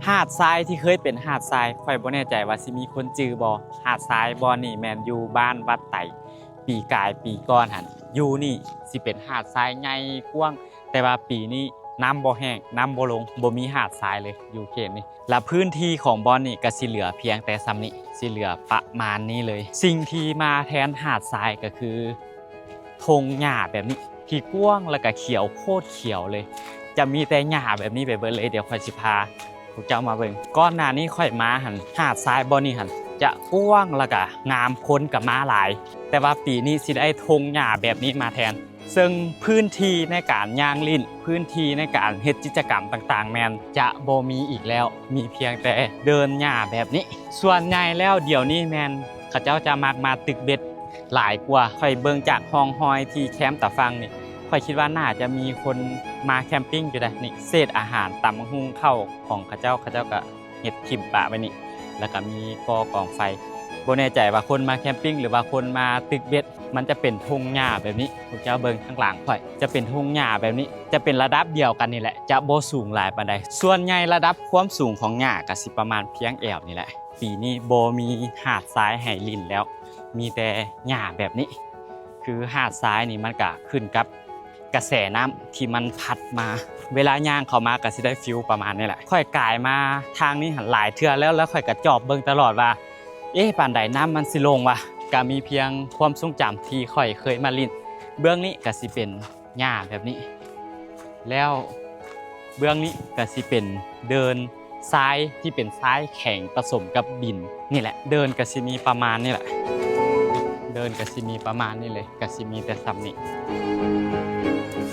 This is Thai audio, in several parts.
หาดทรายที่เคยเป็นหาดทรายข่อยบ่แน่ใจว่าสิมีคนจื่อบ่หาดทรายบ่นี่แม่นอยู่บ้านวัดไต่ปีกายปีก่อนหั่นอยู่นี่สิเป็นหาดทรายใหญ่กว้างแต่ว่าปีนี้น้ำบ่แห้งน้ำบ่ลงบ่มีหาดทรายเลยอยู่เขตนี้และพื้นที่ของบ่อนนี่ก็สิเหลือเพียงแต่ซ้ำนี้สิเหลือประมาณนี้เลยสิ่งที่มาแทนหาดทรายก็คือธงหญ้าแบบนี้ที่กว้างแล้วก็เขียวโคตรเขียวเลยจะมีแต่หญ้าแบบนี้ไปเบิดเลยเดี๋ยวค่อยสิพาพวกเจ้ามาเบิ่งก้อนหน้านี้ค่อยมาหันหาดทรายบ่อนี่หันจะกว้างแล้วก็งามคนกับม้าหลายแต่ว่าปีนี้สิได้ธงหญ้าแบบนี้มาแทนซึ่งพื้นที่ในการย่างลิ้นพื้นที่ในการเฮ็ดกิจกรรมต่างๆแมนจะบ่มีอีกแล้วมีเพียงแต่เดินหญ้าแบบนี้ส่วนใหญ่แล้วเดี๋ยวนี้แมนเขาเจ้าจะมักมาตึกเบ็ดหลายกว่าค่อยเบิ่งจากห้องฮอยที่แคมป์ตะฟังนี่ค่อยคิดว่าน่าจะมีคนมาแคมปิ้งอยู่ได้นี่เศษอาหารตำหุ่งเข้าของเขาเจ้าก็เฮ็ดทิ่มปะไว้นี่แล้วก็มีกองไฟบ่แน่ใจว่าคนมาแคมปิ้งหรือว่าคนมาตึกเบ็ดมันจะเป็นทุ่งหญ้าแบบนี้พวกเจ้าเบิ่งข้างหลังค่อยจะเป็นทุ่งหญ้าแบบนี้จะเป็นระดับเดียวกันนี่แหละจะบ่สูงหลายปานใดส่วนใหญ่ระดับความสูงของหญ้าก็สิประมาณเพียงแอวนี่แหละปีนี้บ่มีหาดทรายให้ลิ้นแล้วมีแต่หญ้าแบบนี้คือหาดทรายนี่มันก็ขึ้นกับกระแสน้ำที่มันพัดมาเวลาย่างเข้ามาก็สิได้ฟิลประมาณนี้แหละค่อยกายมาทางนี้หันหลายเทื่อแล้วค่อยก็จอบเบิ่งตลอดว่าปานใดน้ำมันสิลงวะก็มีเพียงความทรงจำที่ค่อยเคยมาลิ้นเบื้องนี้ก็สิเป็นหญ้าแบบนี้แล้วเบื้องนี้ก็สิเป็นเดินทรายที่เป็นทรายแข็งผสมกับดินนี่แหละเดินก็สิมีประมาณนี้แหละเดินก็สิมีประมาณนี้เลยก็สิมีแต่ซ้ำนี้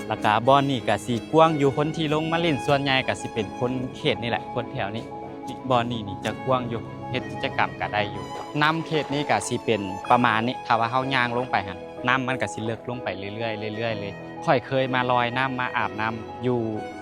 แล้วก็บ่อนนี่ก็สิกว้างอยู่คนที่ลงมาเล่นส่วนใหญ่ก็สิเป็นคนเขตนี่แหละคนแถวนี้บ่อนนี่จะกว้างอยู่เฮ็ดกิจกรรมก็ได้อยู่น้ำเขตนี้ก็สิเป็นประมาณนี้ถ้าว่าเฮาย่างลงไปหั่นน้ำมันก็สิเลิกลงไปเรื่อยๆเรื่อยๆเลยค่อยเคยมาลอยน้ำมาอาบน้ำอยู่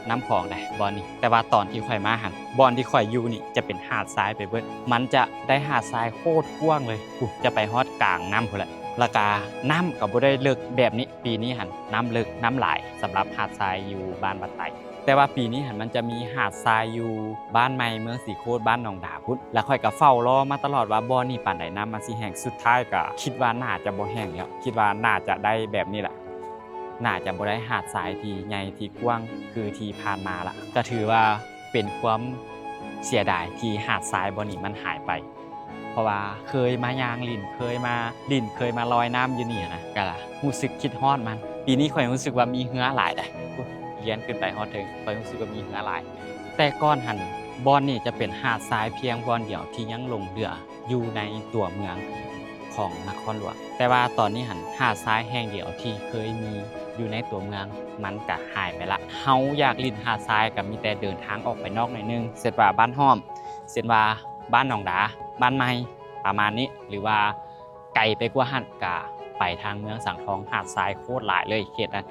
น้ำคลองได้บ่อนนี้แต่ว่าตอนที่ค่อยมาหั่นบ่อนที่ค่อยอยู่นี่จะเป็นหาดทรายไปเบิดมันจะได้หาดทรายโคตรกว้างเลยจะไปฮอดกลางน้ำพุ่นแหละแล้วก็น้ำก็บ่ได้เลิกแบบนี้ปีนี้หั่นน้ำเลิกน้ำหลายสำหรับหาดทรายอยู่บ้านบัดไตแต่ว่าปีนี้มันจะมีหาดทรายอยู่บ้านใหม่เมืองสีโคตรบ้านหนองดาพุทธแล้วค่อยก็เฝ้ารอมาตลอดว่าบ่อนี่ปานใดน้ำมันสิแห้งสุดท้ายก็คิดว่าน่าจะบ่แห้งแล้วคิดว่าน่าจะได้แบบนี้แหละน่าจะบ่ได้หาดทรายที่ใหญ่ที่กว้างคือที่ผ่านมาละก็ถือว่าเป็นความเสียดายที่หาดทรายบ่อนี่มันหายไปเพราะว่าเคยมายางลิ้นเคยมาลอยน้ำอยู่นี่นะก็ล่ะรู้สึกคิดฮอดมันปีนี้ข่อยรู้สึกว่ามีเหือหลายได้เลี้ยนขึ้นไปฮอดถึงข่อยรู้สึกว่ามีเหือหลายแต่ก่อนหันบ่อนนี่จะเป็นหาดทรายเพียงบ่อนเดียวที่ยังลงเรืออยู่ในตัวเมืองของนครหลวงแต่ว่าตอนนี้หันหาดทรายแห่งเดียวที่เคยมีอยู่ในตัวเมืองมันก็หายไปละเฮาอยากลิ้นหาดทรายก็มีแต่เดินทางออกไปนอกหน่อยนึงเสร็จว่าบ้านห้อมเสร็จว่าบ้านหนองดาบ้านใหม่ประมาณนี้หรือว่าไกลไปกว่าหันก็ไปทางเมืองสังทองหาดทรายโคตรหลายเลยเขตนั้น